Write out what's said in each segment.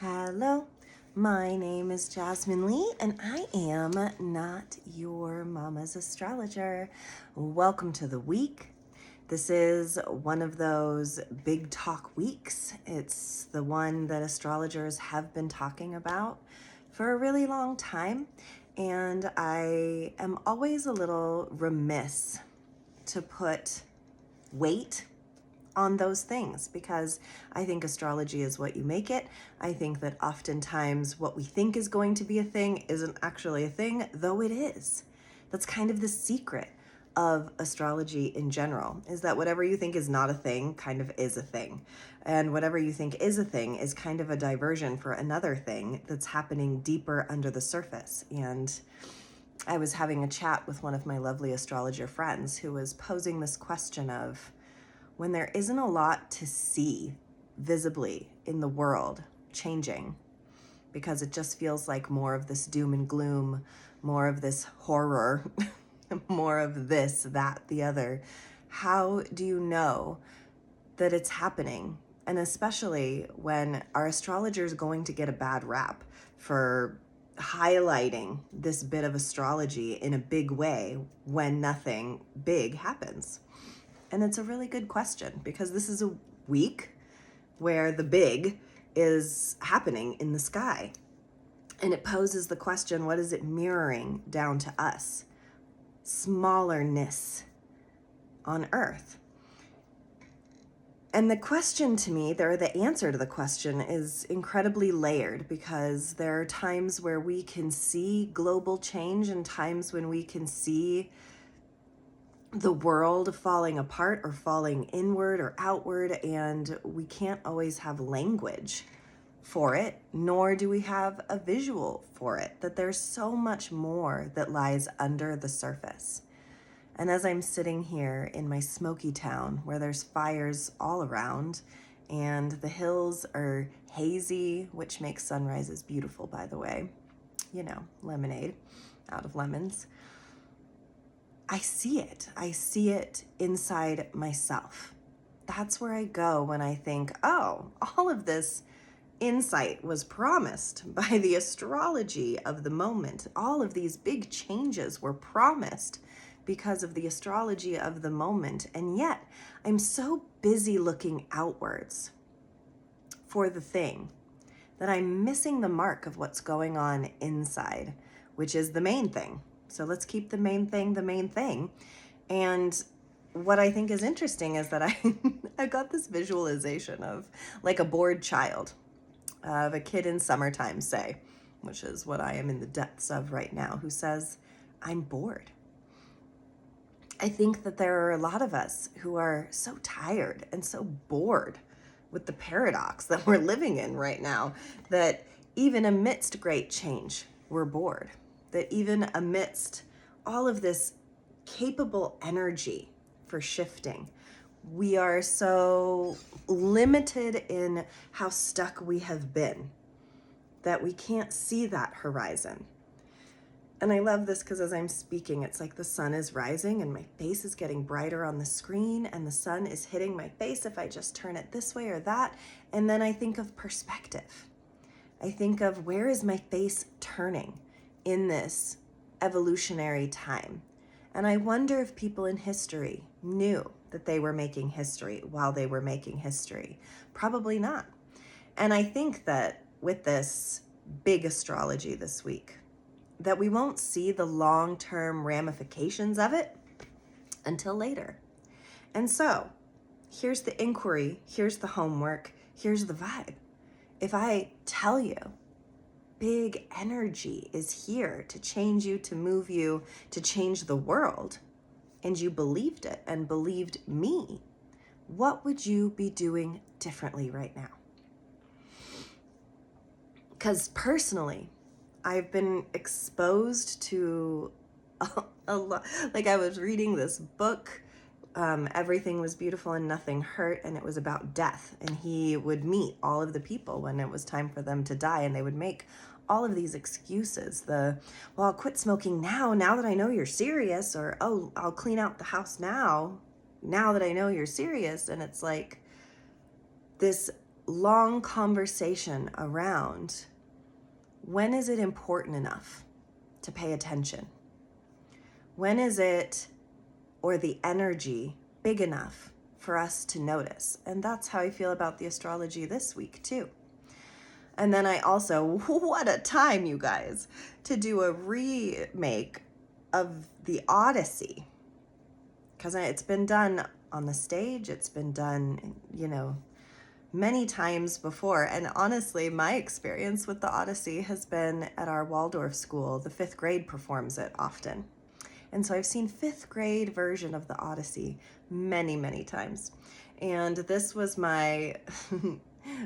Hello, my name is Jasmine Lee, and I am not your mama's astrologer. Welcome to the week. This is one of those big talk weeks. It's the one that astrologers have been talking about for a really long time, and I am always a little remiss to put weight on those things because I think astrology is what you make it. I think that oftentimes what we think is going to be a thing isn't actually a thing, though it is. That's kind of the secret of astrology in general, is that whatever you think is not a thing kind of is a thing. And whatever you think is a thing is kind of a diversion for another thing that's happening deeper under the surface. And I was having a chat with one of my lovely astrologer friends who was posing this question of, when there isn't a lot to see visibly in the world changing, because it just feels like more of this doom and gloom, more of this horror, more of this, that, the other, how do you know that it's happening? And especially when our astrologer is going to get a bad rap for highlighting this bit of astrology in a big way when nothing big happens. And it's a really good question because this is a week where the big is happening in the sky. And it poses the question, what is it mirroring down to us? Smallerness on Earth. And the question to me, or the answer to the question, is incredibly layered because there are times where we can see global change and times when we can see the world falling apart or falling inward or outward, and we can't always have language for it, nor do we have a visual for it, that there's so much more that lies under the surface. And as I'm sitting here in my smoky town where there's fires all around and the hills are hazy, which makes sunrises beautiful, by the way, lemonade out of lemons, I see it. I see it inside myself. That's where I go when I think, oh, all of this insight was promised by the astrology of the moment. All of these big changes were promised because of the astrology of the moment. And yet I'm so busy looking outwards for the thing that I'm missing the mark of what's going on inside, which is the main thing. So let's keep the main thing. And what I think is interesting is that I got this visualization of like a bored child, of a kid in summertime, say, which is what I am in the depths of right now, who says, I'm bored. I think that there are a lot of us who are so tired and so bored with the paradox that we're living in right now, that even amidst great change, we're bored. That even amidst all of this capable energy for shifting, we are so limited in how stuck we have been that we can't see that horizon. And I love this because as I'm speaking, it's like the sun is rising and my face is getting brighter on the screen and the sun is hitting my face if I just turn it this way or that. And then I think of perspective. I think of, where is my face turning in this evolutionary time? And I wonder if people in history knew that they were making history while they were making history. Probably not. And I think that with this big astrology this week, that we won't see the long-term ramifications of it until later. And so here's the inquiry, here's the homework, here's the vibe. If I tell you big energy is here to change you, to move you, to change the world, and you believed it and believed me, what would you be doing differently right now? Because personally, I've been exposed to a lot. Like, I was reading this book, Everything Was Beautiful and Nothing Hurt, and it was about death. And he would meet all of the people when it was time for them to die, and they would make all of these excuses. Well, I'll quit smoking now that I know you're serious, or, oh, I'll clean out the house now that I know you're serious. And it's like this long conversation around when is it important enough to pay attention? When is it, or the energy, big enough for us to notice? And that's how I feel about the astrology this week too. And then I also, what a time, you guys, to do a remake of the Odyssey. Because it's been done on the stage, it's been done, many times before. And honestly, my experience with the Odyssey has been at our Waldorf school. The 5th grade performs it often. And so I've seen 5th grade version of the Odyssey many, many times. And this was my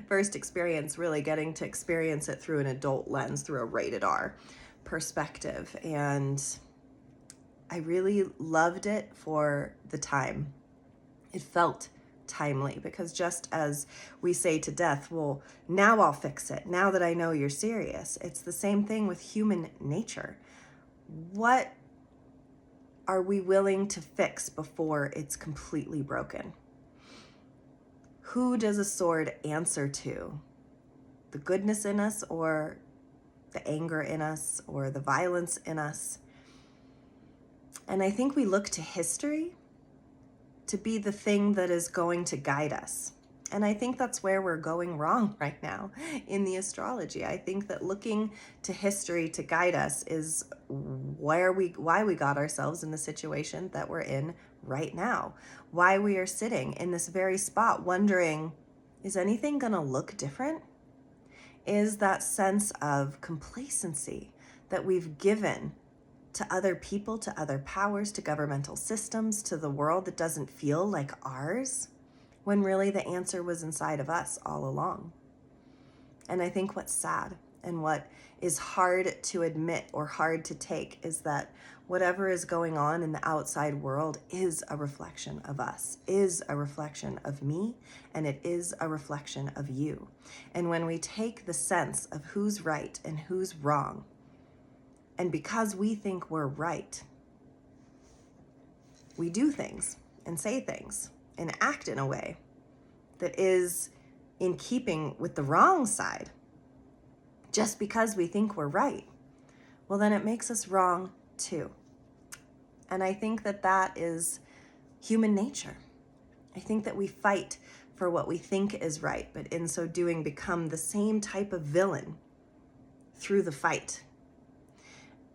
first experience really getting to experience it through an adult lens, through a rated R perspective. And I really loved it for the time. It felt timely, because just as we say to death, well, now I'll fix it, now that I know you're serious, it's the same thing with human nature. What are we willing to fix before it's completely broken? Who does a sword answer to? The goodness in us, or the anger in us, or the violence in us? And I think we look to history to be the thing that is going to guide us. And I think that's where we're going wrong right now in the astrology. I think that looking to history to guide us is why we got ourselves in the situation that we're in right now. Why we are sitting in this very spot wondering, is anything going to look different? Is that sense of complacency that we've given to other people, to other powers, to governmental systems, to the world that doesn't feel like ours, when really the answer was inside of us all along. And I think what's sad and what is hard to admit or hard to take is that whatever is going on in the outside world is a reflection of us, is a reflection of me, and it is a reflection of you. And when we take the sense of who's right and who's wrong, and because we think we're right, we do things and say things and act in a way that is in keeping with the wrong side, just because we think we're right, well, then it makes us wrong too. And I think that that is human nature. I think that we fight for what we think is right, but in so doing become the same type of villain through the fight.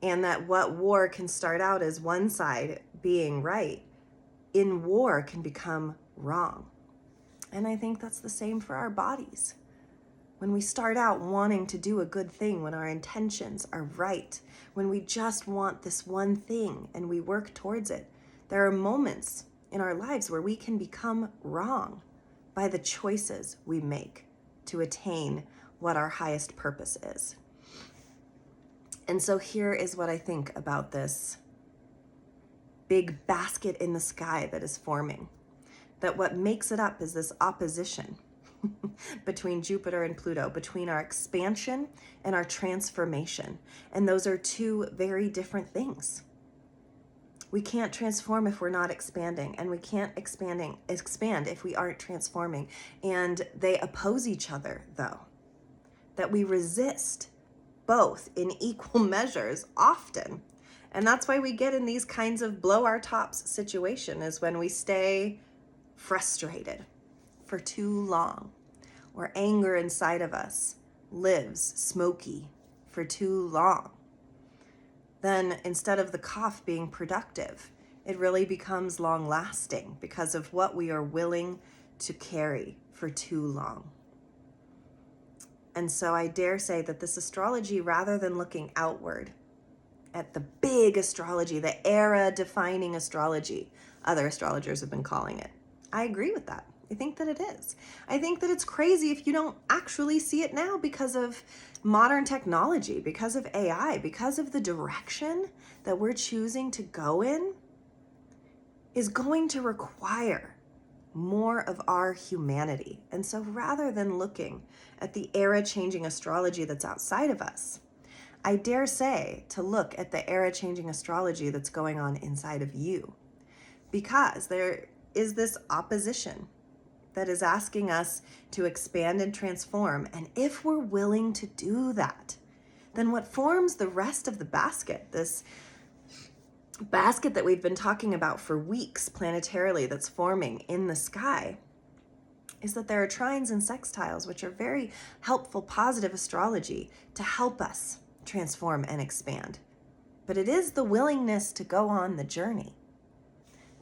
And that what war can start out as one side being right, in war can become wrong. And I think that's the same for our bodies. When we start out wanting to do a good thing, when our intentions are right, when we just want this one thing and we work towards it, there are moments in our lives where we can become wrong by the choices we make to attain what our highest purpose is. And so here is what I think about this big basket in the sky that is forming. That what makes it up is this opposition between Jupiter and Pluto, between our expansion and our transformation. And those are two very different things. We can't transform if we're not expanding, and we can't expand if we aren't transforming. And they oppose each other, though. That we resist both in equal measures often. And that's why we get in these kinds of blow our tops situation, is when we stay frustrated for too long, or anger inside of us lives smoky for too long. Then instead of the cough being productive, it really becomes long lasting because of what we are willing to carry for too long. And so I dare say that this astrology, rather than looking outward at the big astrology, the era-defining astrology, other astrologers have been calling it. I agree with that. I think that it is. I think that it's crazy if you don't actually see it now because of modern technology, because of AI, because of the direction that we're choosing to go in is going to require more of our humanity. And so rather than looking at the era-changing astrology that's outside of us, I dare say to look at the era-changing astrology that's going on inside of you, because there is this opposition that is asking us to expand and transform. And if we're willing to do that, then what forms the rest of the basket, this basket that we've been talking about for weeks planetarily that's forming in the sky, is that there are trines and sextiles, which are very helpful, positive astrology to help us transform and expand. But it is the willingness to go on the journey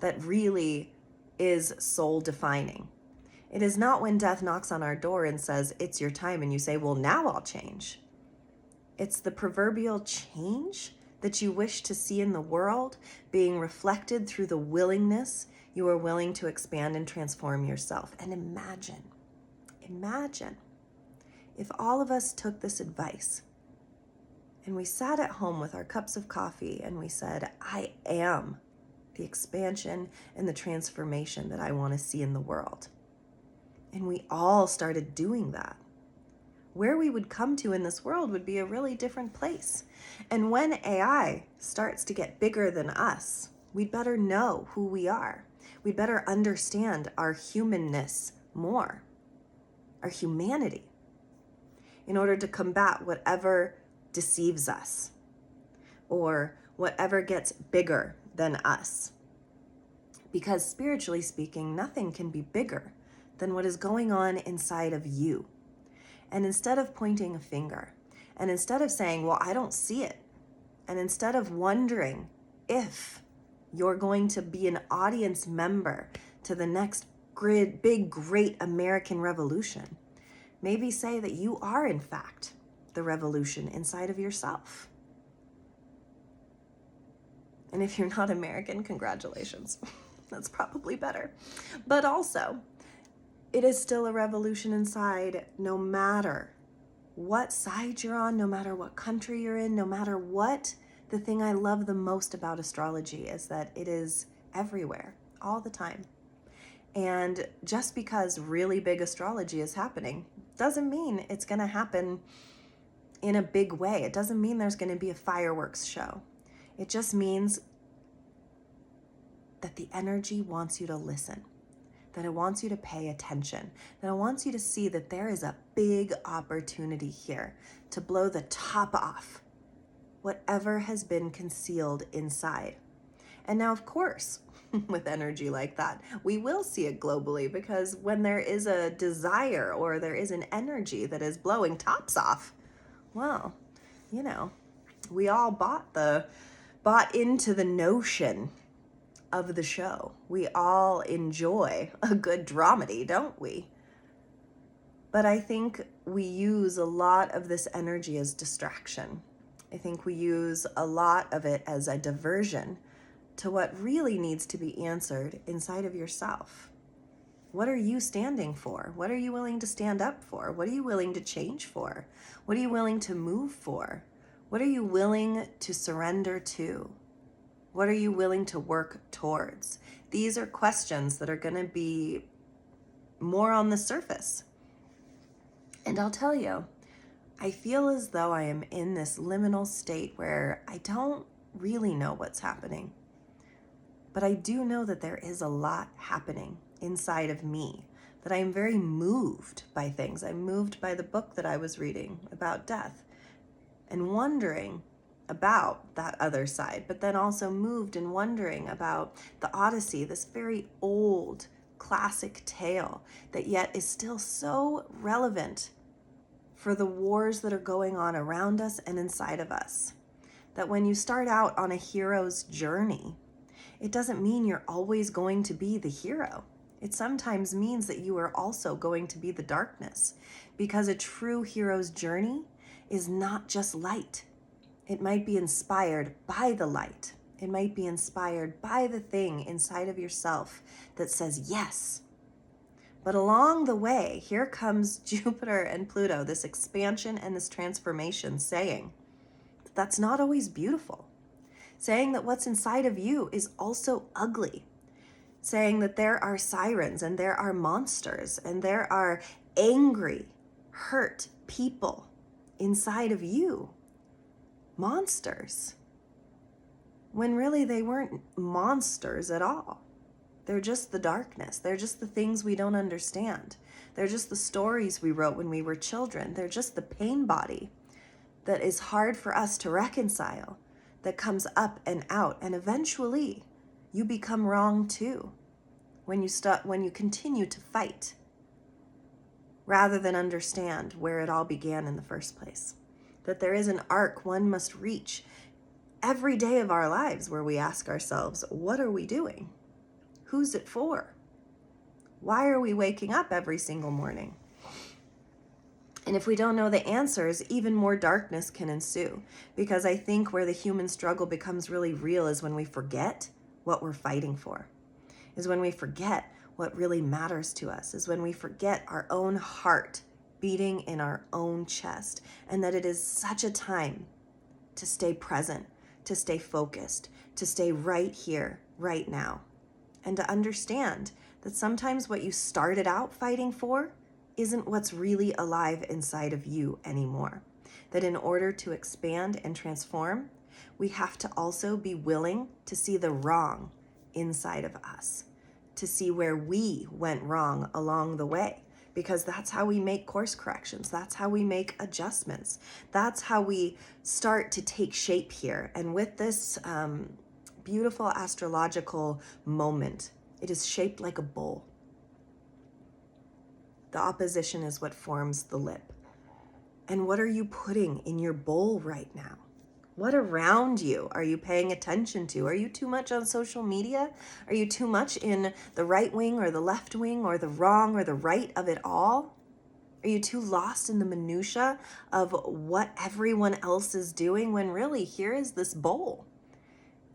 that really is soul defining. It is not when death knocks on our door and says, it's your time, and you say, well, now I'll change. It's the proverbial change that you wish to see in the world being reflected through the willingness you are willing to expand and transform yourself. And imagine if all of us took this advice and we sat at home with our cups of coffee and we said, I am the expansion and the transformation that I want to see in the world. And we all started doing that. Where we would come to in this world would be a really different place. And when AI starts to get bigger than us, we'd better know who we are. We'd better understand our humanness more, our humanity, in order to combat whatever deceives us or whatever gets bigger than us. Because spiritually speaking, nothing can be bigger than what is going on inside of you. And instead of pointing a finger, and instead of saying, well, I don't see it, and instead of wondering if you're going to be an audience member to the next big, great American revolution, maybe say that you are, in fact, the revolution inside of yourself. And if you're not American, congratulations. That's probably better. But also, it is still a revolution inside, no matter what side you're on, no matter what country you're in, no matter what. The thing I love the most about astrology is that it is everywhere, all the time. And just because really big astrology is happening doesn't mean it's going to happen in a big way. It doesn't mean there's going to be a fireworks show. It just means that the energy wants you to listen, that it wants you to pay attention, that it wants you to see that there is a big opportunity here to blow the top off whatever has been concealed inside. And now, of course, with energy like that, we will see it globally, because when there is a desire or there is an energy that is blowing tops off, well, you know, we all bought into the notion of the show. We all enjoy a good dramedy, don't we? But I think we use a lot of this energy as distraction. I think we use a lot of it as a diversion to what really needs to be answered inside of yourself. What are you standing for? What are you willing to stand up for? What are you willing to change for? What are you willing to move for? What are you willing to surrender to? What are you willing to work towards? These are questions that are going to be more on the surface. And I'll tell you, I feel as though I am in this liminal state where I don't really know what's happening. But I do know that there is a lot happening inside of me, that I am very moved by things. I'm moved by the book that I was reading about death and wondering about that other side, but then also moved and wondering about the Odyssey, this very old classic tale that yet is still so relevant for the wars that are going on around us and inside of us. That when you start out on a hero's journey, it doesn't mean you're always going to be the hero. It sometimes means that you are also going to be the darkness, because a true hero's journey is not just light. It might be inspired by the light. It might be inspired by the thing inside of yourself that says yes. But along the way, here comes Jupiter and Pluto, this expansion and this transformation, saying that that's not always beautiful. Saying that what's inside of you is also ugly. Saying that there are sirens and there are monsters and there are angry, hurt people inside of you. Monsters. When really they weren't monsters at all. They're just the darkness. They're just the things we don't understand. They're just the stories we wrote when we were children. They're just the pain body that is hard for us to reconcile, that comes up and out. And eventually you become wrong too when you continue to fight rather than understand where it all began in the first place. That there is an arc one must reach every day of our lives where we ask ourselves, what are we doing? Who's it for? Why are we waking up every single morning? And if we don't know the answers, even more darkness can ensue. Because I think where the human struggle becomes really real is when we forget what we're fighting for, is when we forget what really matters to us, is when we forget our own heart beating in our own chest, and that it is such a time to stay present, to stay focused, to stay right here, right now, and to understand that sometimes what you started out fighting for isn't what's really alive inside of you anymore. That in order to expand and transform, we have to also be willing to see the wrong inside of us, to see where we went wrong along the way, because that's how we make course corrections. That's how we make adjustments. That's how we start to take shape here. And with this beautiful astrological moment, it is shaped like a bowl. The opposition is what forms the lip. And what are you putting in your bowl right now? What around you are you paying attention to? Are you too much on social media? Are you too much in the right wing or the left wing or the wrong or the right of it all? Are you too lost in the minutia of what everyone else is doing when really here is this bowl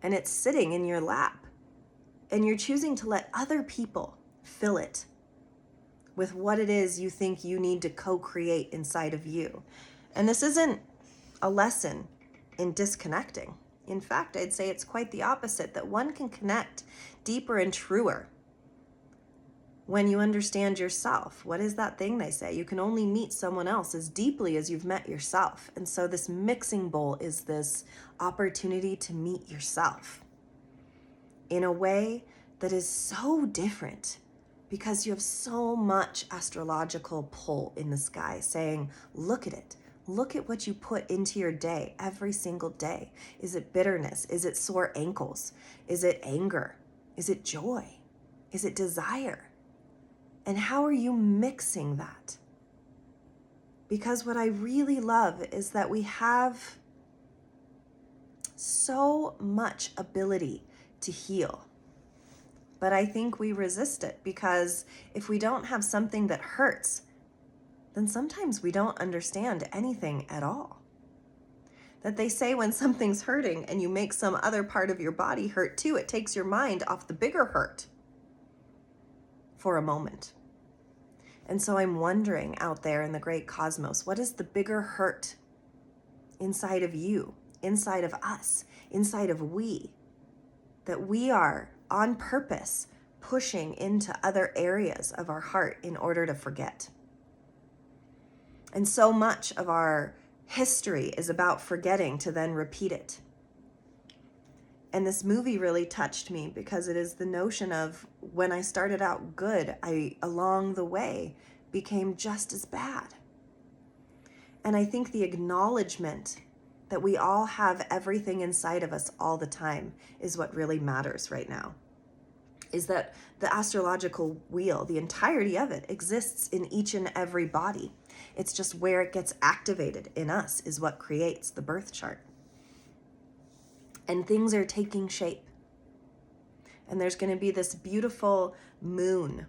and it's sitting in your lap and you're choosing to let other people fill it with what it is you think you need to co-create inside of you? And this isn't a lesson in disconnecting. In fact, I'd say it's quite the opposite, that one can connect deeper and truer when you understand yourself. What is that thing they say? You can only meet someone else as deeply as you've met yourself. And so this mixing bowl is this opportunity to meet yourself in a way that is so different, because you have so much astrological pull in the sky saying, look at it. Look at what you put into your day every single day. Is it bitterness? Is it sore ankles? Is it anger? Is it joy? Is it desire? And how are you mixing that? Because what I really love is that we have so much ability to heal. But I think we resist it, because if we don't have something that hurts, then sometimes we don't understand anything at all. That they say when something's hurting and you make some other part of your body hurt too, it takes your mind off the bigger hurt for a moment. And so I'm wondering out there in the great cosmos, what is the bigger hurt inside of you, inside of us, inside of we, that we are on purpose pushing into other areas of our heart in order to forget? And so much of our history is about forgetting to then repeat it. And this movie really touched me, because it is the notion of when I started out good, I, along the way, became just as bad. And I think the acknowledgement that we all have everything inside of us all the time is what really matters right now. Is that the astrological wheel, the entirety of it, exists in each and every body. It's just where it gets activated in us is what creates the birth chart. And things are taking shape. And there's going to be this beautiful moon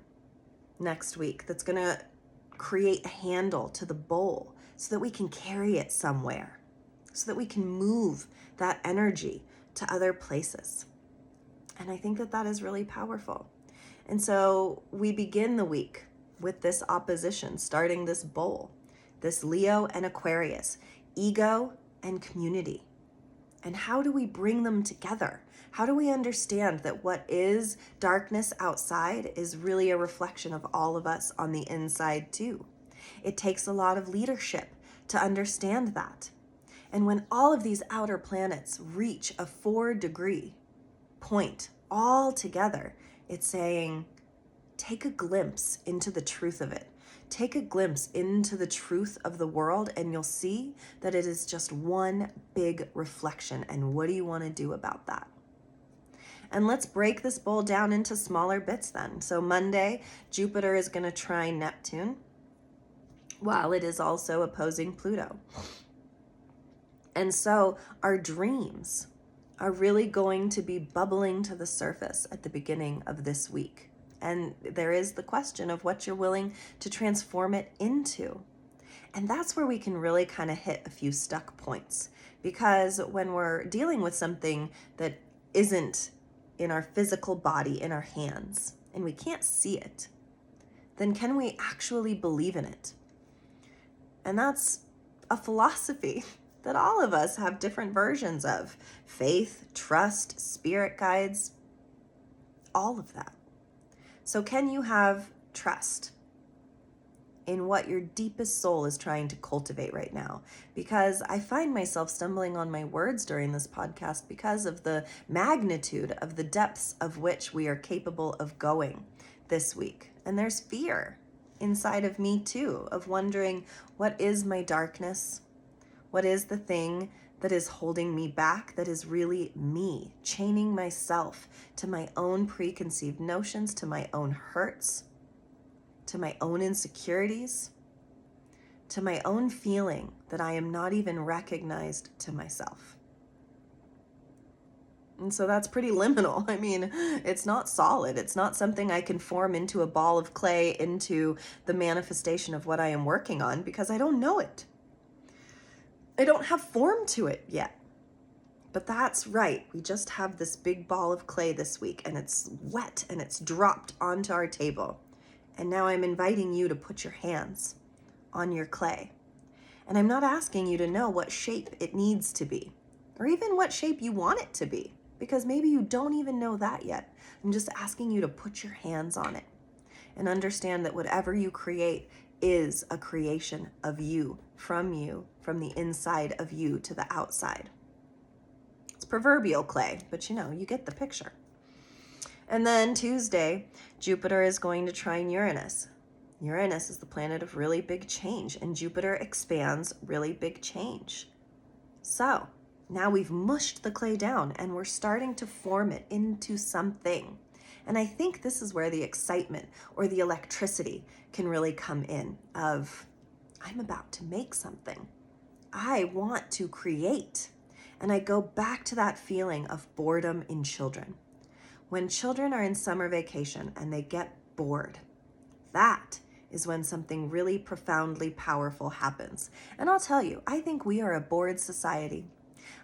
next week that's going to create a handle to the bowl so that we can carry it somewhere, so that we can move that energy to other places. And I think that that is really powerful. And so we begin the week with this opposition, starting this bowl, this Leo and Aquarius, ego and community. And how do we bring them together? How do we understand that what is darkness outside is really a reflection of all of us on the inside too? It takes a lot of leadership to understand that. And when all of these outer planets reach a 4-degree point all together, It's saying, take a glimpse into the truth of it. Take a glimpse into the truth of the world, and you'll see that it is just one big reflection. And what do you want to do about that? And let's break this bowl down into smaller bits then. So Monday, Jupiter is going to trine Neptune, while it is also opposing Pluto. And so our dreams are really going to be bubbling to the surface at the beginning of this week. And there is the question of what you're willing to transform it into. And that's where we can really kind of hit a few stuck points. Because when we're dealing with something that isn't in our physical body, in our hands, and we can't see it, then can we actually believe in it? And that's a philosophy that all of us have different versions of. Faith, trust, spirit guides, all of that. So can you have trust in what your deepest soul is trying to cultivate right now? Because I find myself stumbling on my words during this podcast because of the magnitude of the depths of which we are capable of going this week. And there's fear inside of me too, of wondering, what is my darkness? What is the thing that is holding me back, that is really me, chaining myself to my own preconceived notions, to my own hurts, to my own insecurities, to my own feeling that I am not even recognized to myself? And so that's pretty liminal. I mean, it's not solid. It's not something I can form into a ball of clay, into the manifestation of what I am working on, because I don't know it. I don't have form to it yet. But that's right. We just have this big ball of clay this week, and it's wet and it's dropped onto our table. And now I'm inviting you to put your hands on your clay. And I'm not asking you to know what shape it needs to be, or even what shape you want it to be, because maybe you don't even know that yet. I'm just asking you to put your hands on it and understand that whatever you create is a creation of you, from the inside of you to the outside. It's proverbial clay, but you get the picture. And then Tuesday, Jupiter is going to trine Uranus. Uranus is the planet of really big change, and Jupiter expands really big change. So now we've mushed the clay down and we're starting to form it into something. And I think this is where the excitement or the electricity can really come in of, I'm about to make something. I want to create. And I go back to that feeling of boredom in children. When children are in summer vacation and they get bored, that is when something really profoundly powerful happens. And I'll tell you, I think we are a bored society.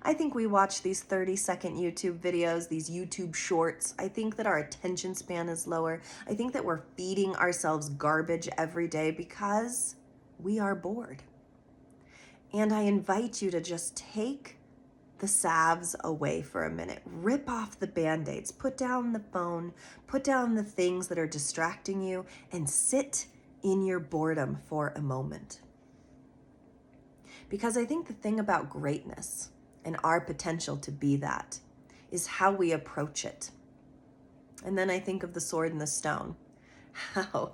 I think we watch these 30-second YouTube videos, these YouTube shorts. I think that our attention span is lower. I think that we're feeding ourselves garbage every day because we are bored. And I invite you to just take the salves away for a minute. Rip off the Band-Aids. Put down the phone. Put down the things that are distracting you and sit in your boredom for a moment. Because I think the thing about greatness and our potential to be that is how we approach it. And then I think of the sword and the stone. How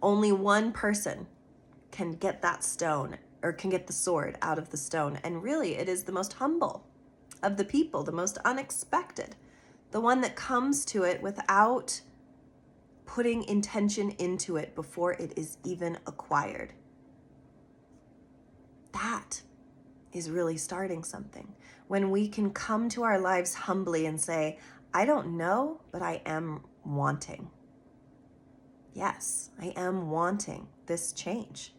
only one person can get that stone, or can get the sword out of the stone. And really, it is the most humble of the people, the most unexpected, the one that comes to it without putting intention into it before it is even acquired. That is really starting something. When we can come to our lives humbly and say, I don't know, but I am wanting. Yes, I am wanting this change.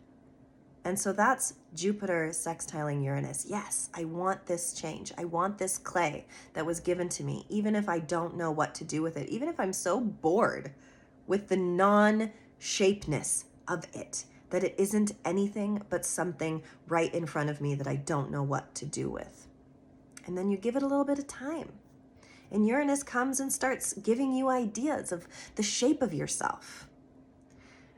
And so that's Jupiter sextiling Uranus. Yes, I want this change. I want this clay that was given to me, even if I don't know what to do with it, even if I'm so bored with the non-shapeness of it, that it isn't anything but something right in front of me that I don't know what to do with. And then you give it a little bit of time. And Uranus comes and starts giving you ideas of the shape of yourself.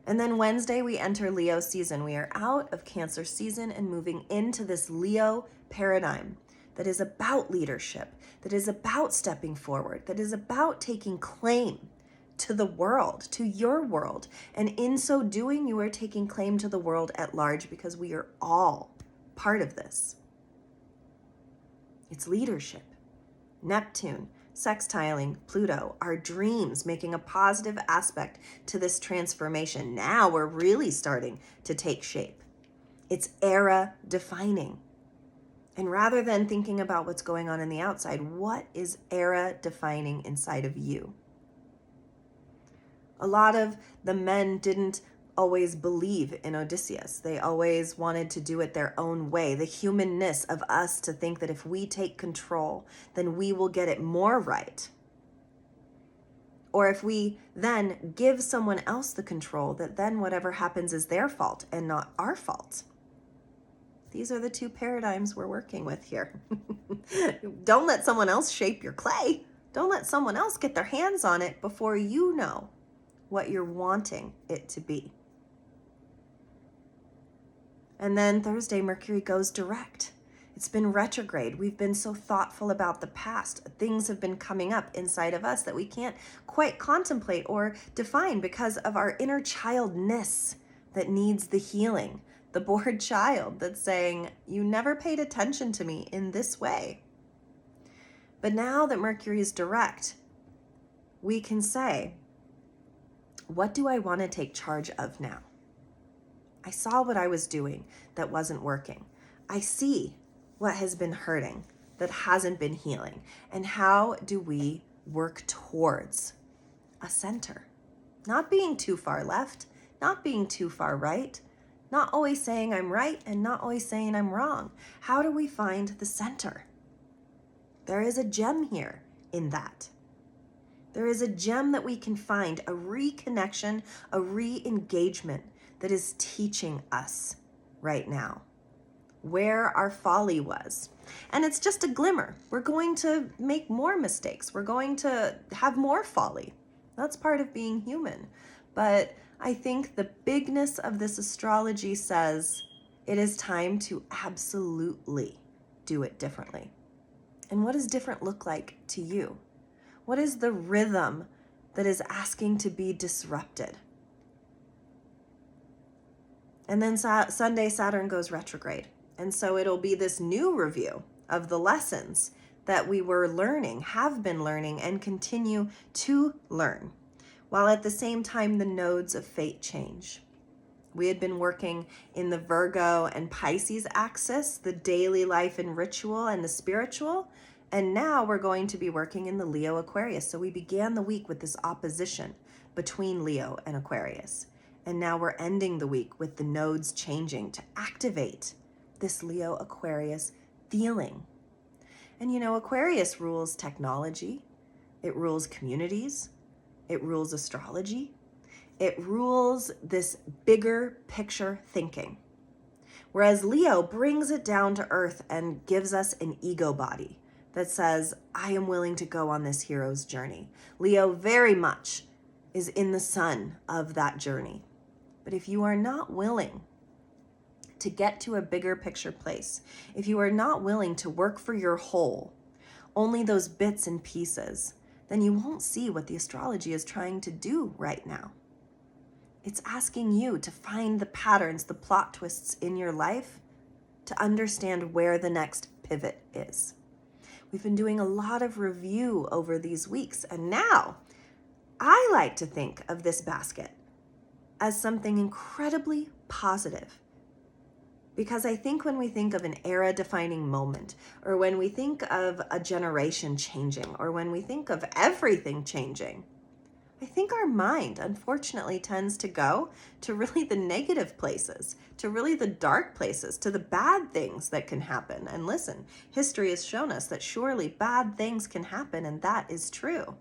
And then Wednesday, we enter Leo season. We are out of Cancer season and moving into this Leo paradigm that is about leadership, that is about stepping forward, that is about taking claim to the world, to your world. And in so doing, you are taking claim to the world at large, because we are all part of this. It's leadership. Neptune, sextiling Pluto, our dreams, making a positive aspect to this transformation. Now we're really starting to take shape. It's era defining. And rather than thinking about what's going on in the outside, what is era defining inside of you? A lot of the men didn't always believe in Odysseus. They always wanted to do it their own way. The humanness of us to think that if we take control, then we will get it more right. Or if we then give someone else the control, that then whatever happens is their fault and not our fault. These are the two paradigms we're working with here. Don't let someone else shape your clay. Don't let someone else get their hands on it before you know what you're wanting it to be. And then Thursday, Mercury goes direct. It's been retrograde. We've been so thoughtful about the past. Things have been coming up inside of us that we can't quite contemplate or define because of our inner childness that needs the healing. The bored child that's saying, you never paid attention to me in this way. But now that Mercury is direct, we can say, what do I want to take charge of now? I saw what I was doing that wasn't working. I see what has been hurting that hasn't been healing. And how do we work towards a center? Not being too far left, not being too far right, not always saying I'm right and not always saying I'm wrong. How do we find the center? There is a gem here in that. There is a gem that we can find, a reconnection, a re-engagement that is teaching us right now where our folly was. And it's just a glimmer. We're going to make more mistakes. We're going to have more folly. That's part of being human. But I think the bigness of this astrology says it is time to absolutely do it differently. And what does different look like to you? What is the rhythm that is asking to be disrupted? And then Sunday, Saturn goes retrograde. And so it'll be this new review of the lessons that we were learning, have been learning, and continue to learn, while at the same time the nodes of fate change. We had been working in the Virgo and Pisces axis, the daily life and ritual and the spiritual, and now we're going to be working in the Leo Aquarius. So we began the week with this opposition between Leo and Aquarius. And now we're ending the week with the nodes changing to activate this Leo Aquarius feeling. And you know, Aquarius rules technology, it rules communities, it rules astrology, it rules this bigger picture thinking. Whereas Leo brings it down to earth and gives us an ego body that says, I am willing to go on this hero's journey. Leo very much is in the sun of that journey. But if you are not willing to get to a bigger picture place, if you are not willing to work for your whole, only those bits and pieces, then you won't see what the astrology is trying to do right now. It's asking you to find the patterns, the plot twists in your life to understand where the next pivot is. We've been doing a lot of review over these weeks, and now I like to think of this basket as something incredibly positive. Because I think when we think of an era-defining moment, or when we think of a generation changing, or when we think of everything changing, I think our mind, unfortunately, tends to go to really the negative places, to really the dark places, to the bad things that can happen. And listen, history has shown us that surely bad things can happen, and that is true.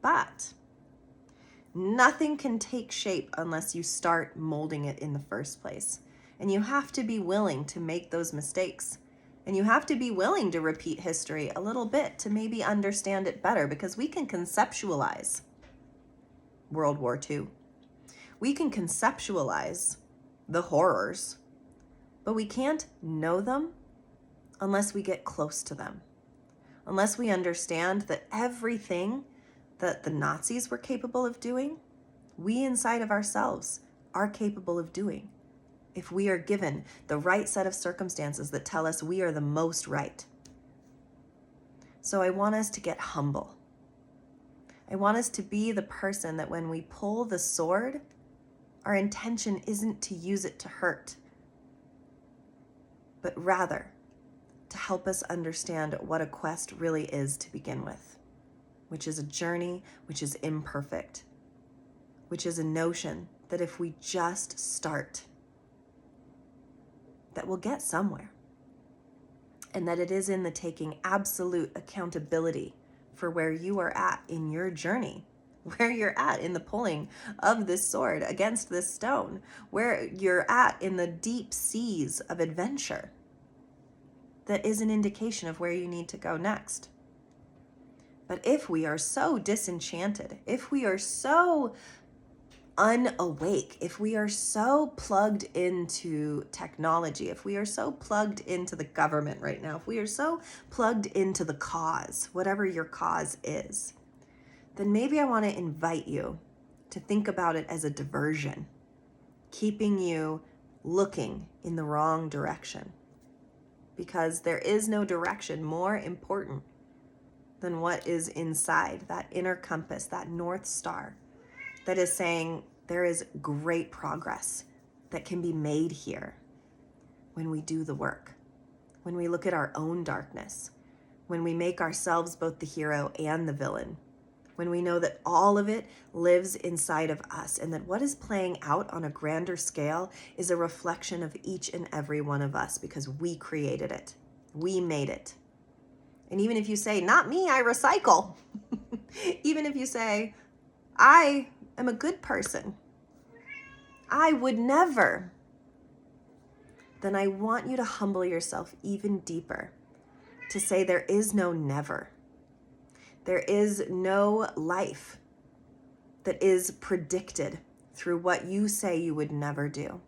But nothing can take shape unless you start molding it in the first place. And you have to be willing to make those mistakes. And you have to be willing to repeat history a little bit to maybe understand it better, because we can conceptualize World War II. We can conceptualize the horrors, but we can't know them unless we get close to them. Unless we understand that everything that the Nazis were capable of doing, we inside of ourselves are capable of doing if we are given the right set of circumstances that tell us we are the most right. So I want us to get humble. I want us to be the person that when we pull the sword, our intention isn't to use it to hurt, but rather to help us understand what a quest really is to begin with, which is a journey which is imperfect, which is a notion that if we just start, that we'll get somewhere. And that it is in the taking absolute accountability for where you are at in your journey, where you're at in the pulling of this sword against this stone, where you're at in the deep seas of adventure, that is an indication of where you need to go next. But if we are so disenchanted, if we are so unawake, if we are so plugged into technology, if we are so plugged into the government right now, if we are so plugged into the cause, whatever your cause is, then maybe I want to invite you to think about it as a diversion, keeping you looking in the wrong direction. Because there is no direction more important than what is inside, that inner compass, that North Star, that is saying there is great progress that can be made here when we do the work, when we look at our own darkness, when we make ourselves both the hero and the villain, when we know that all of it lives inside of us and that what is playing out on a grander scale is a reflection of each and every one of us because we created it. We made it. And even if you say, not me, I recycle. Even if you say, I am a good person, I would never, then I want you to humble yourself even deeper to say there is no never. There is no life that is predicted through what you say you would never do.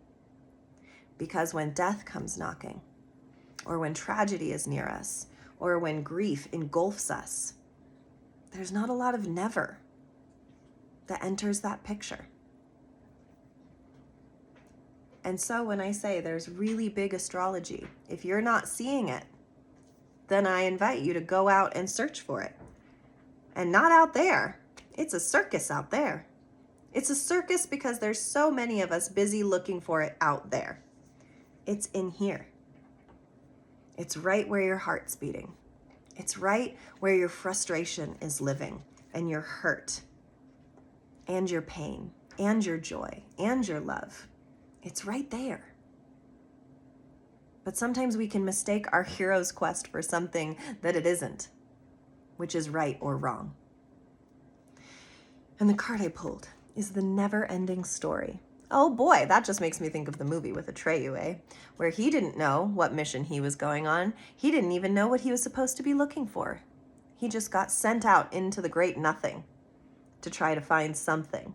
Because when death comes knocking, or when tragedy is near us, or when grief engulfs us, there's not a lot of never that enters that picture. And so when I say there's really big astrology, if you're not seeing it, then I invite you to go out and search for it. And not out there. It's a circus out there. It's a circus because there's so many of us busy looking for it out there. It's in here. It's right where your heart's beating. It's right where your frustration is living and your hurt and your pain and your joy and your love. It's right there. But sometimes we can mistake our hero's quest for something that it isn't, which is right or wrong. And the card I pulled is the never-ending story. Oh boy, that just makes me think of the movie with Atreyu, eh? Where he didn't know what mission he was going on. He didn't even know what he was supposed to be looking for. He just got sent out into the great nothing to try to find something.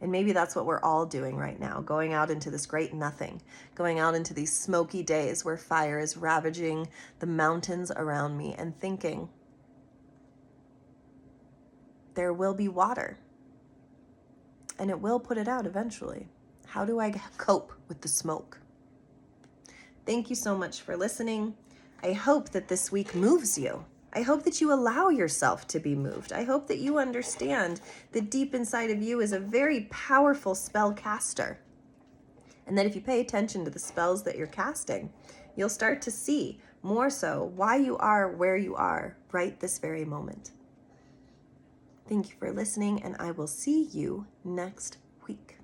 And maybe that's what we're all doing right now, going out into this great nothing, going out into these smoky days where fire is ravaging the mountains around me and thinking, there will be water, and it will put it out eventually. How do I cope with the smoke? Thank you so much for listening. I hope that this week moves you. I hope that you allow yourself to be moved. I hope that you understand that deep inside of you is a very powerful spellcaster. And that if you pay attention to the spells that you're casting, you'll start to see more so why you are where you are right this very moment. Thank you for listening, and I will see you next week.